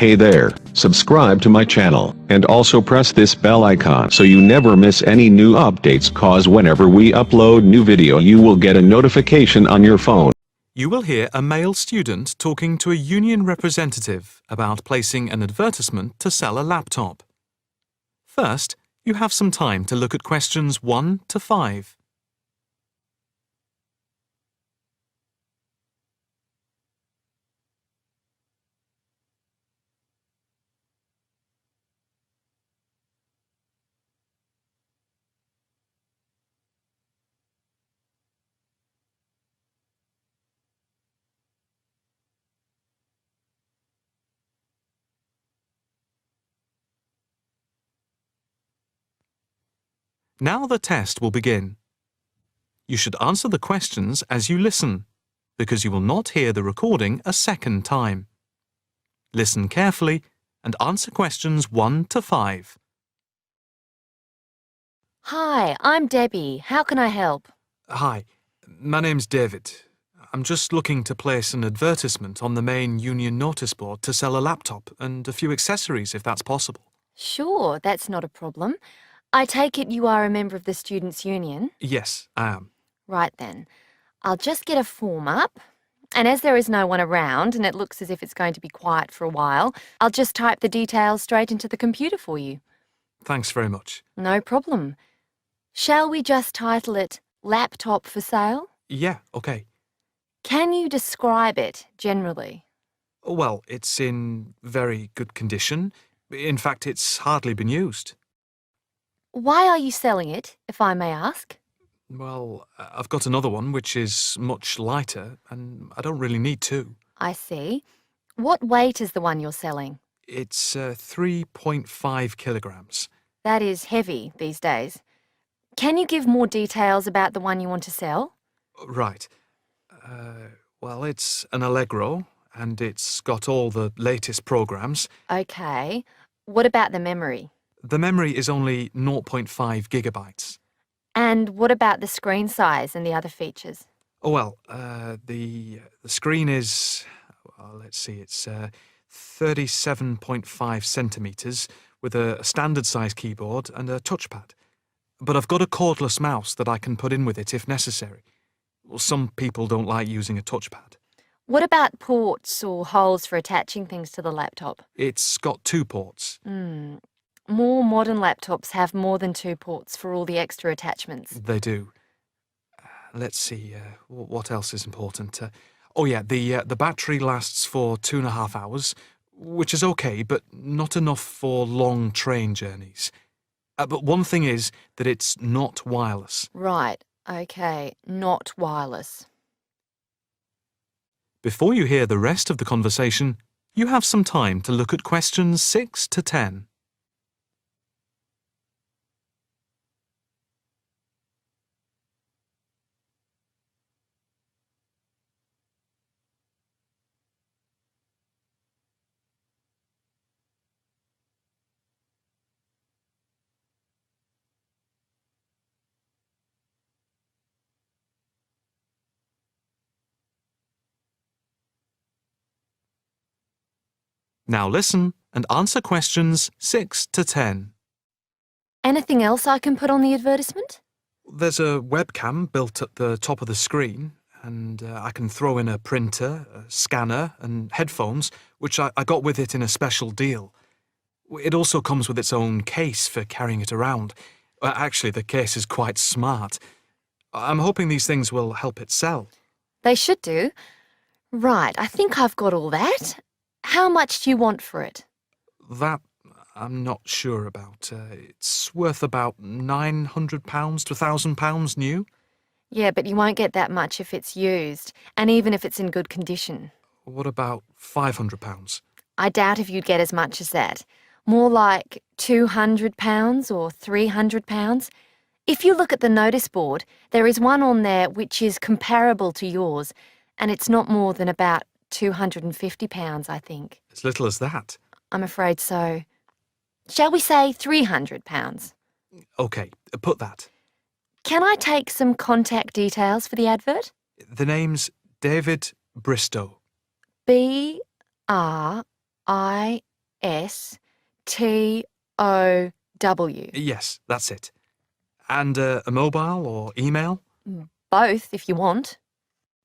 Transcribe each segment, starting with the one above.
Hey there, subscribe to my channel, and also press this bell icon so you never miss any new updates, cause whenever we upload new video you will get a notification on your phone. You will hear a male student talking to a union representative about placing an advertisement to sell a laptop. First, you have some time to look at questions 1 to 5. Now the test will begin. You should answer the questions as you listen, because you will not hear the recording a second time. Listen carefully and answer questions 1 to 5. Hi, I'm Debbie. How can I help? Hi, my name's David. I'm just looking to place an advertisement on the main union notice board to sell a laptop and a few accessories if that's possible. Sure, that's not a problem. I take it you are a member of the Students' Union? Yes, I am. Right then. I'll just get a form up. And as there is no one around and it looks as if it's going to be quiet for a while, I'll just type the details straight into the computer for you. Thanks very much. No problem. Shall we just title it Laptop for Sale? Yeah, okay. Can you describe it generally? Well, it's in very good condition. In fact, it's hardly been used. Why are you selling it, if I may ask? Well, I've got another one which is much lighter, and I don't really need two. I see. What weight is the one you're selling? It's 3.5 kilograms. That is heavy these days. Can you give more details about the one you want to sell? Right. Well, it's an Allegro, and it's got all the latest programs. Okay. What about the memory? The memory is only 0.5 gigabytes. And what about the screen size and the other features? Oh, well, the screen is, well, let's see, it's 37.5 centimetres with a standard size keyboard and a touchpad. But I've got a cordless mouse that I can put in with it if necessary. Well, some people don't like using a touchpad. What about ports or holes for attaching things to the laptop? It's got 2 ports. More modern laptops have more than 2 ports for all the extra attachments. They do. Let's see, what else is important? Oh yeah, the battery lasts for 2.5 hours, which is okay, but not enough for long train journeys. But one thing is that it's not wireless. Right, okay, not wireless. Before you hear the rest of the conversation, you have some time to look at questions 6 to 10. Now listen and answer questions 6 to 10. Anything else I can put on the advertisement? There's a webcam built at the top of the screen, and I can throw in a printer, a scanner, and headphones, which I got with it in a special deal. It also comes with its own case for carrying it around. Actually, the case is quite smart. I'm hoping these things will help it sell. They should do. Right, I think I've got all that. How much do you want for it? That I'm not sure about. It's worth about £900 to £1,000 new. Yeah, but you won't get that much if it's used, and even if it's in good condition. What about £500? I doubt if you'd get as much as that. More like £200 or £300. If you look at the notice board, there is one on there which is comparable to yours, and it's not more than about £250, I think. As little as that? I'm afraid so. Shall we say £300? OK, put that. Can I take some contact details for the advert? The name's David Bristow. B-R-I-S-T-O-W. Yes, that's it. And a mobile or email? Both, if you want.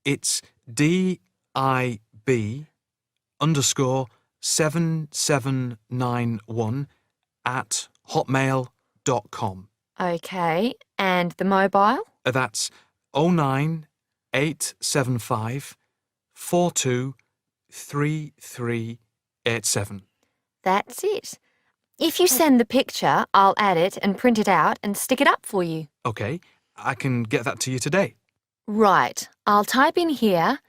It's DIB_7791@hotmail.com. Okay, and the mobile? That's 09875 423387. That's it. If you send the picture, I'll add it and print it out and stick it up for you. Okay, I can get that to you today. Right, I'll type in here,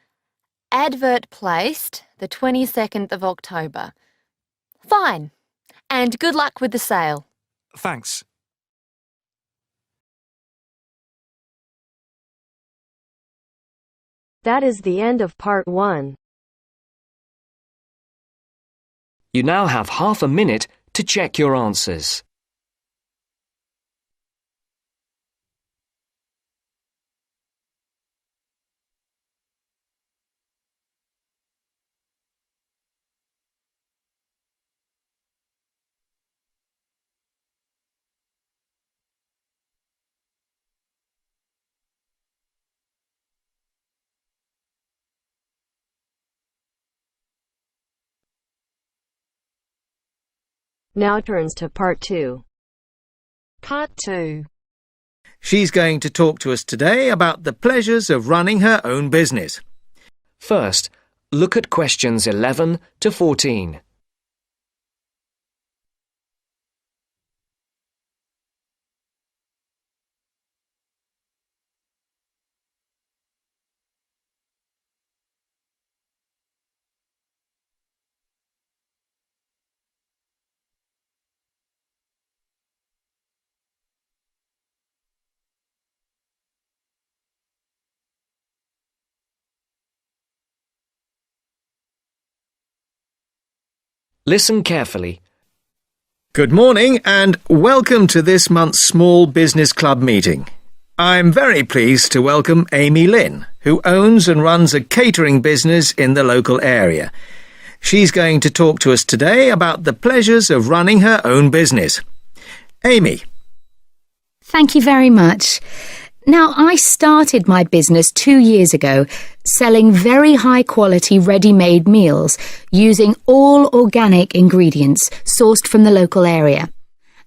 advert placed the 22nd of October. Fine, and good luck with the sale. Thanks. That is the end of part 1. You now have half a minute to check your answers. Now turns to part 2. Part 2. She's going to talk to us today about the pleasures of running her own business. First, look at questions 11 to 14. Listen carefully. Good morning and welcome to this month's Small Business Club meeting. I'm very pleased to welcome Amy Lynn, who owns and runs a catering business in the local area. She's going to talk to us today about the pleasures of running her own business. Amy. Thank you very much. Now, I started my business 2 years ago, selling very high-quality ready-made meals using all organic ingredients sourced from the local area.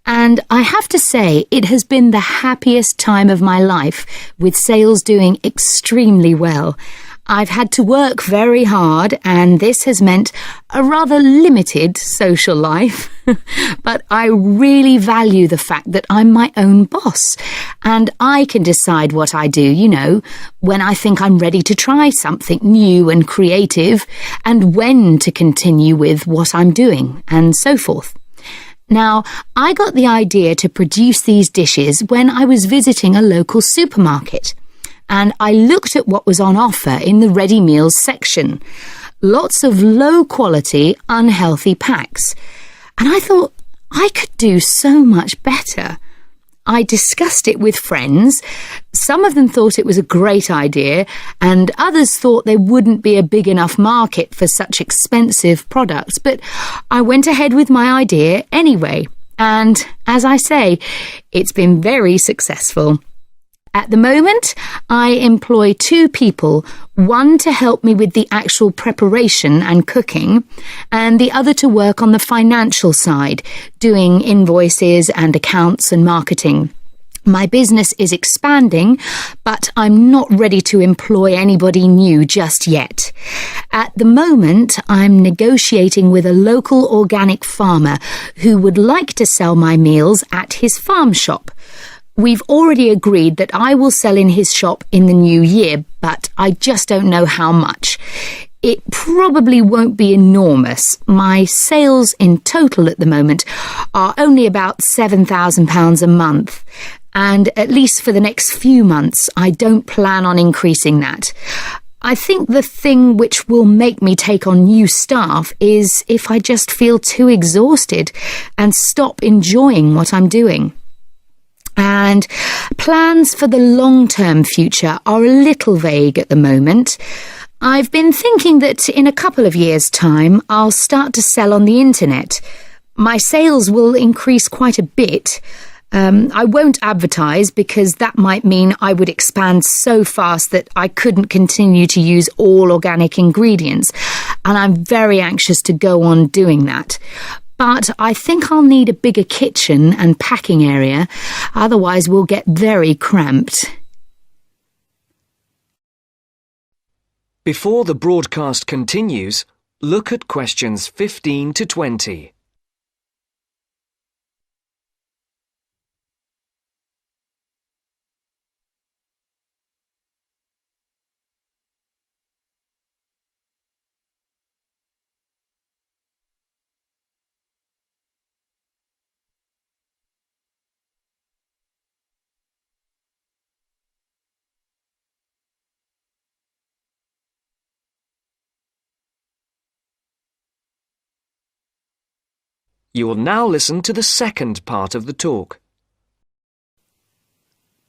And I have to say, it has been the happiest time of my life, with sales doing extremely well. I've had to work very hard, and this has meant a rather limited social life. But I really value the fact that I'm my own boss, and I can decide what I do, when I think I'm ready to try something new and creative, and when to continue with what I'm doing, and so forth. Now, I got the idea to produce these dishes when I was visiting a local supermarket. And I looked at what was on offer in the ready meals section. Lots of low-quality, unhealthy packs. And I thought, I could do so much better. I discussed it with friends. Some of them thought it was a great idea, and others thought there wouldn't be a big enough market for such expensive products. But I went ahead with my idea anyway. And, as I say, it's been very successful. At the moment, I employ 2 people, one to help me with the actual preparation and cooking, and the other to work on the financial side, doing invoices and accounts and marketing. My business is expanding, but I'm not ready to employ anybody new just yet. At the moment, I'm negotiating with a local organic farmer who would like to sell my meals at his farm shop. We've already agreed that I will sell in his shop in the new year, but I just don't know how much. It probably won't be enormous. My sales in total at the moment are only about £7,000 a month, and at least for the next few months, I don't plan on increasing that. I think the thing which will make me take on new staff is if I just feel too exhausted and stop enjoying what I'm doing. And plans for the long-term future are a little vague at the moment. I've been thinking that in a couple of years' time I'll start to sell on the internet. My sales will increase quite a bit. I won't advertise because that might mean I would expand so fast that I couldn't continue to use all organic ingredients, and I'm very anxious to go on doing that. But I think I'll need a bigger kitchen and packing area, otherwise we'll get very cramped. Before the broadcast continues, look at questions 15 to 20. You will now listen to the second part of the talk.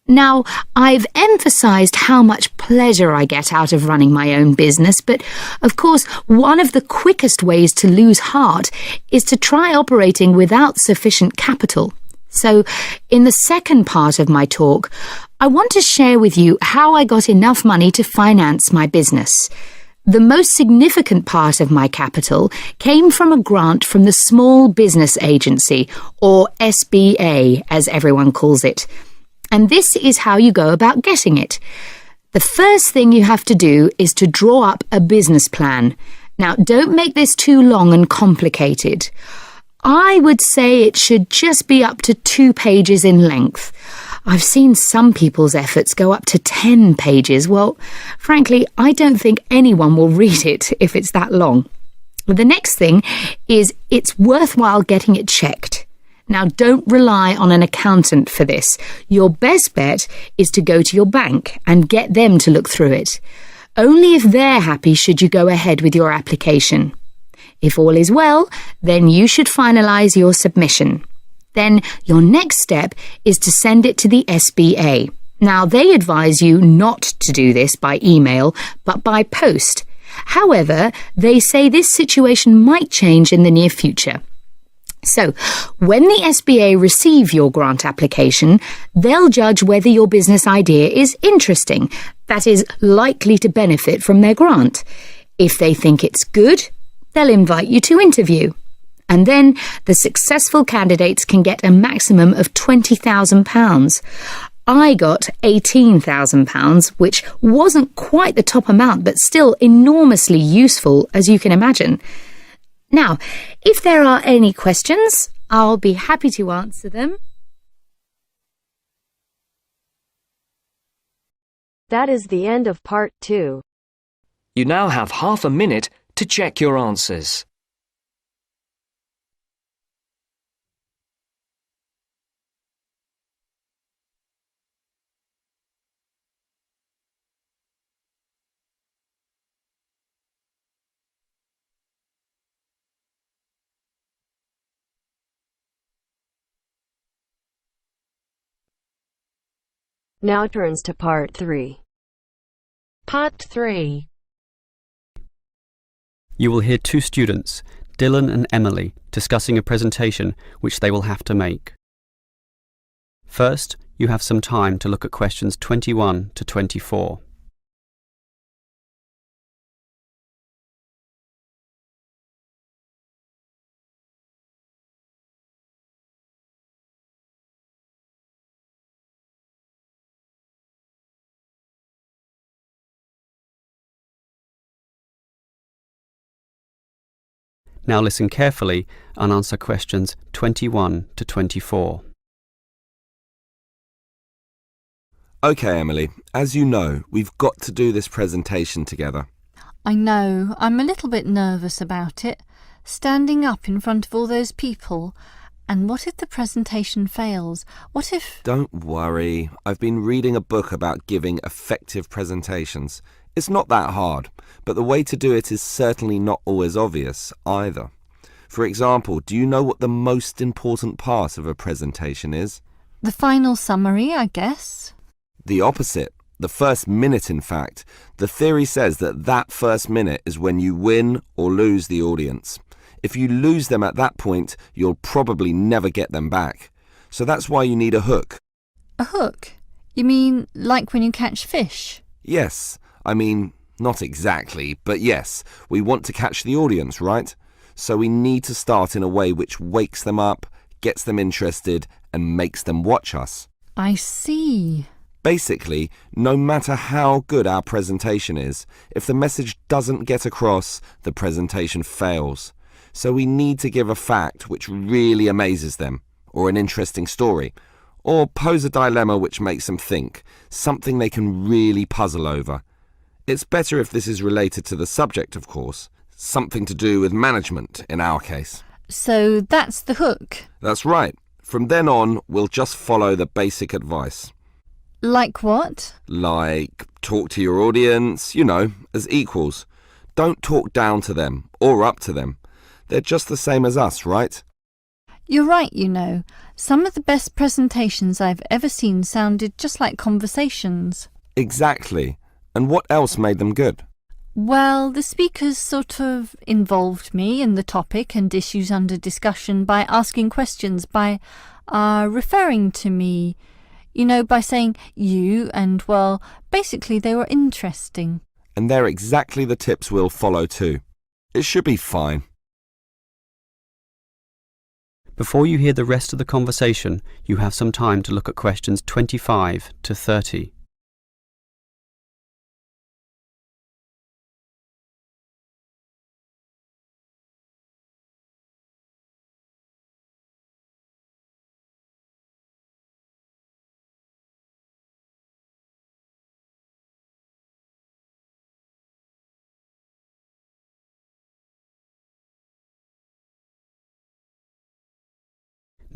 Now, I've emphasised how much pleasure I get out of running my own business, but of course, one of the quickest ways to lose heart is to try operating without sufficient capital. So, in the second part of my talk, I want to share with you how I got enough money to finance my business. The most significant part of my capital came from a grant from the Small Business Agency, or SBA, as everyone calls it. And this is how you go about getting it. The first thing you have to do is to draw up a business plan. Now, don't make this too long and complicated. I would say it should just be up to 2 pages in length. I've seen some people's efforts go up to 10 pages. Well, frankly, I don't think anyone will read it if it's that long. The next thing is it's worthwhile getting it checked. Now, don't rely on an accountant for this. Your best bet is to go to your bank and get them to look through it. Only if they're happy should you go ahead with your application. If all is well, then you should finalise your submission. Then your next step is to send it to the SBA. Now, they advise you not to do this by email, but by post. However, they say this situation might change in the near future. So, when the SBA receive your grant application, they'll judge whether your business idea is interesting, that is, likely to benefit from their grant. If they think it's good, they'll invite you to interview. And then the successful candidates can get a maximum of £20,000. I got £18,000, which wasn't quite the top amount, but still enormously useful, as you can imagine. Now, if there are any questions, I'll be happy to answer them. That is the end of part 2. You now have half a minute to check your answers. Now turns to part 3. Part 3. You will hear 2 students, Dylan and Emily, discussing a presentation which they will have to make. First, you have some time to look at questions 21 to 24. Now listen carefully and answer questions 21 to 24. OK, Emily, as you know, we've got to do this presentation together. I know, I'm a little bit nervous about it, standing up in front of all those people. And what if the presentation fails? What if... Don't worry, I've been reading a book about giving effective presentations. It's not that hard, but the way to do it is certainly not always obvious either. For example, do you know what the most important part of a presentation is? The final summary, I guess. The opposite. the first minute in fact, the theory says that that first minute is when you win or lose the audience. If you lose them at that point, you'll probably never get them back. So that's why you need a hook. A hook? You mean like when you catch fish? Yes, I mean, not exactly, but yes, we want to catch the audience, right? So we need to start in a way which wakes them up, gets them interested, and makes them watch us. I see. Basically, no matter how good our presentation is, if the message doesn't get across, the presentation fails. So we need to give a fact which really amazes them, or an interesting story, or pose a dilemma which makes them think, something they can really puzzle over. It's better if this is related to the subject, of course, something to do with management in our case. So that's the hook? That's right. From then on, we'll just follow the basic advice. Like what? Like, talk to your audience, as equals. Don't talk down to them or up to them. They're just the same as us, right? You're right, Some of the best presentations I've ever seen sounded just like conversations. Exactly. And what else made them good? Well, the speakers sort of involved me in the topic and issues under discussion by asking questions, by referring to me, by saying you, and, well, basically they were interesting. And they're exactly the tips we'll follow too. It should be fine. Before you hear the rest of the conversation, you have some time to look at questions 25 to 30.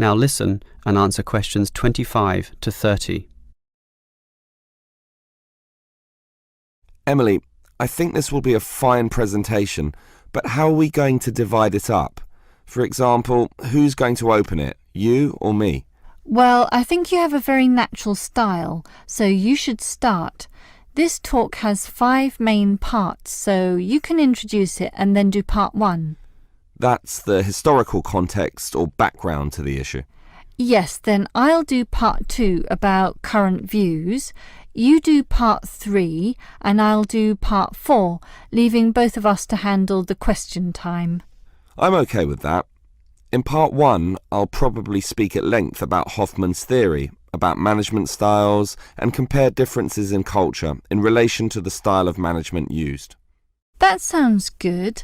Now listen and answer questions 25 to 30. Emily, I think this will be a fine presentation, but how are we going to divide it up? For example, who's going to open it, you or me? Well, I think you have a very natural style, so you should start. This talk has 5 main parts, so you can introduce it and then do part 1. That's the historical context or background to the issue. Yes, then I'll do part 2 about current views. You do part 3 and I'll do part 4, leaving both of us to handle the question time. I'm okay with that. In part 1, I'll probably speak at length about Hoffman's theory, about management styles, and compare differences in culture in relation to the style of management used. That sounds good.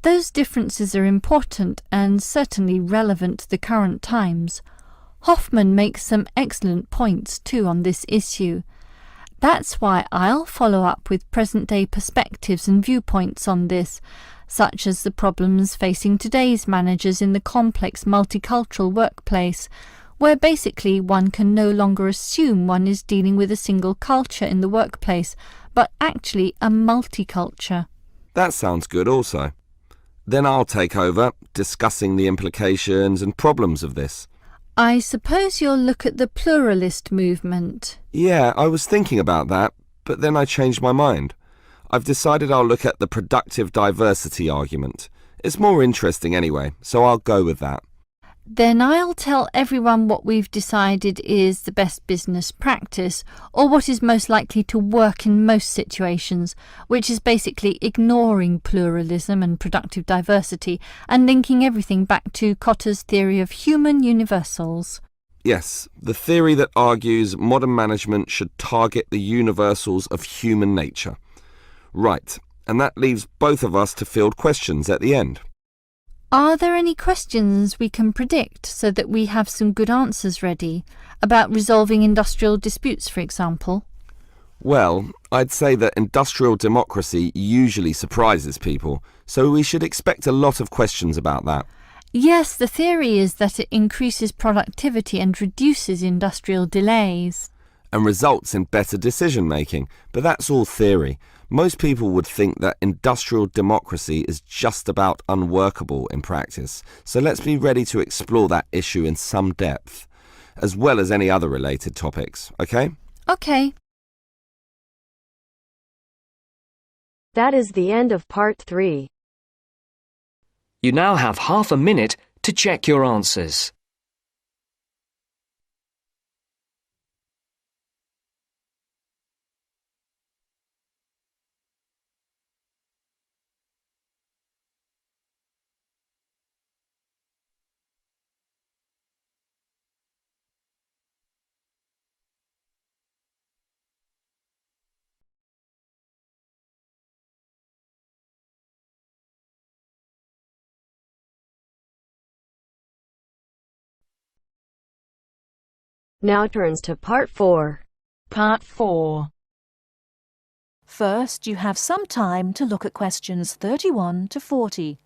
Those differences are important and certainly relevant to the current times. Hoffman makes some excellent points too on this issue. That's why I'll follow up with present-day perspectives and viewpoints on this, such as the problems facing today's managers in the complex multicultural workplace, where basically one can no longer assume one is dealing with a single culture in the workplace, but actually a multiculture. That sounds good also. Then I'll take over, discussing the implications and problems of this. I suppose you'll look at the pluralist movement. Yeah, I was thinking about that, but then I changed my mind. I've decided I'll look at the productive diversity argument. It's more interesting anyway, so I'll go with that. Then I'll tell everyone what we've decided is the best business practice, or what is most likely to work in most situations, which is basically ignoring pluralism and productive diversity and linking everything back to Kotter's theory of human universals. Yes, the theory that argues modern management should target the universals of human nature. Right, and that leaves both of us to field questions at the end. Are there any questions we can predict so that we have some good answers ready? About resolving industrial disputes, for example? Well, I'd say that industrial democracy usually surprises people, so we should expect a lot of questions about that. Yes, the theory is that it increases productivity and reduces industrial delays. And results in better decision-making, but that's all theory. Most people would think that industrial democracy is just about unworkable in practice, so let's be ready to explore that issue in some depth, as well as any other related topics, okay? Okay. That is the end of part 3. You now have half a minute to check your answers. Now turns to part 4. Part 4. First, you have some time to look at questions 31 to 40.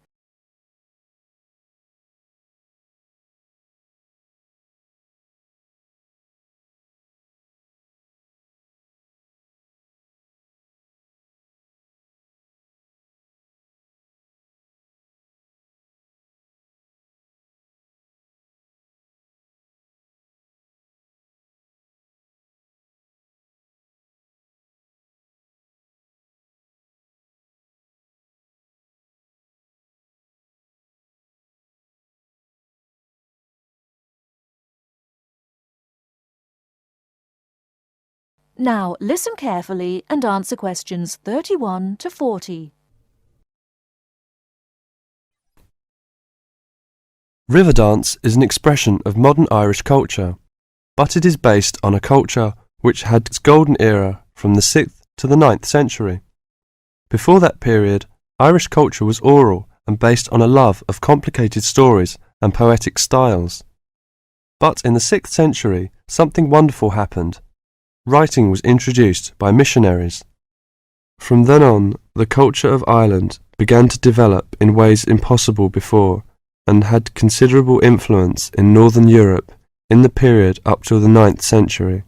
Now, listen carefully and answer questions 31 to 40. River dance is an expression of modern Irish culture, but it is based on a culture which had its golden era from the 6th to the 9th century. Before that period, Irish culture was oral and based on a love of complicated stories and poetic styles. But in the 6th century, something wonderful happened. Writing was introduced by missionaries. From then on, the culture of Ireland began to develop in ways impossible before and had considerable influence in Northern Europe in the period up to the 9th century.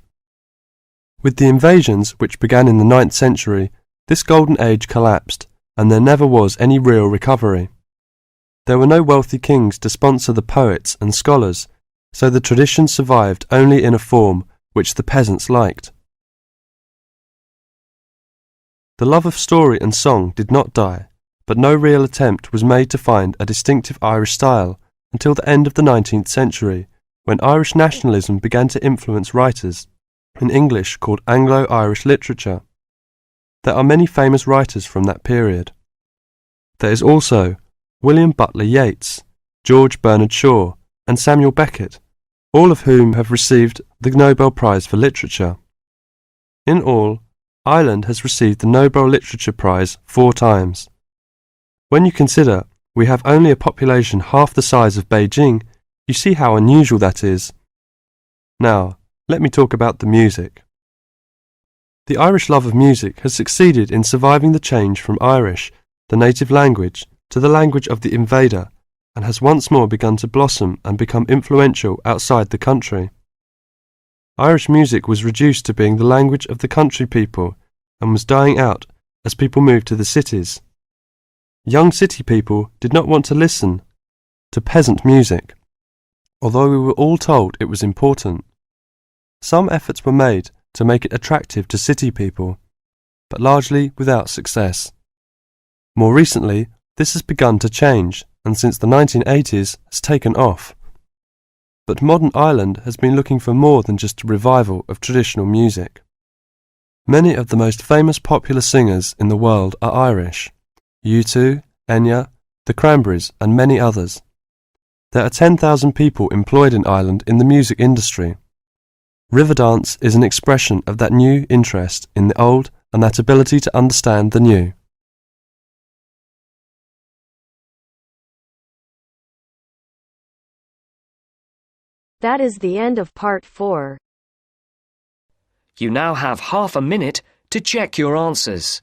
With the invasions which began in the 9th century, this golden age collapsed and there never was any real recovery. There were no wealthy kings to sponsor the poets and scholars, so the tradition survived only in a form which the peasants liked. The love of story and song did not die, but no real attempt was made to find a distinctive Irish style until the end of the 19th century, when Irish nationalism began to influence writers, in English called Anglo-Irish literature. There are many famous writers from that period. There is also William Butler Yeats, George Bernard Shaw, and Samuel Beckett, all of whom have received the Nobel Prize for Literature. In all, Ireland has received the Nobel Literature Prize 4 times. When you consider we have only a population half the size of Beijing, you see how unusual that is. Now, let me talk about the music. The Irish love of music has succeeded in surviving the change from Irish, the native language, to the language of the invader, and has once more begun to blossom and become influential outside the country. Irish music was reduced to being the language of the country people and was dying out as people moved to the cities. Young city people did not want to listen to peasant music, although we were all told it was important. Some efforts were made to make it attractive to city people, but largely without success. More recently, this has begun to change, and since the 1980s has taken off. But modern Ireland has been looking for more than just a revival of traditional music. Many of the most famous popular singers in the world are Irish: U2, Enya, the Cranberries, and many others. There are 10,000 people employed in Ireland in the music industry. Riverdance is an expression of that new interest in the old and that ability to understand the new. That is the end of part 4. You now have half a minute to check your answers.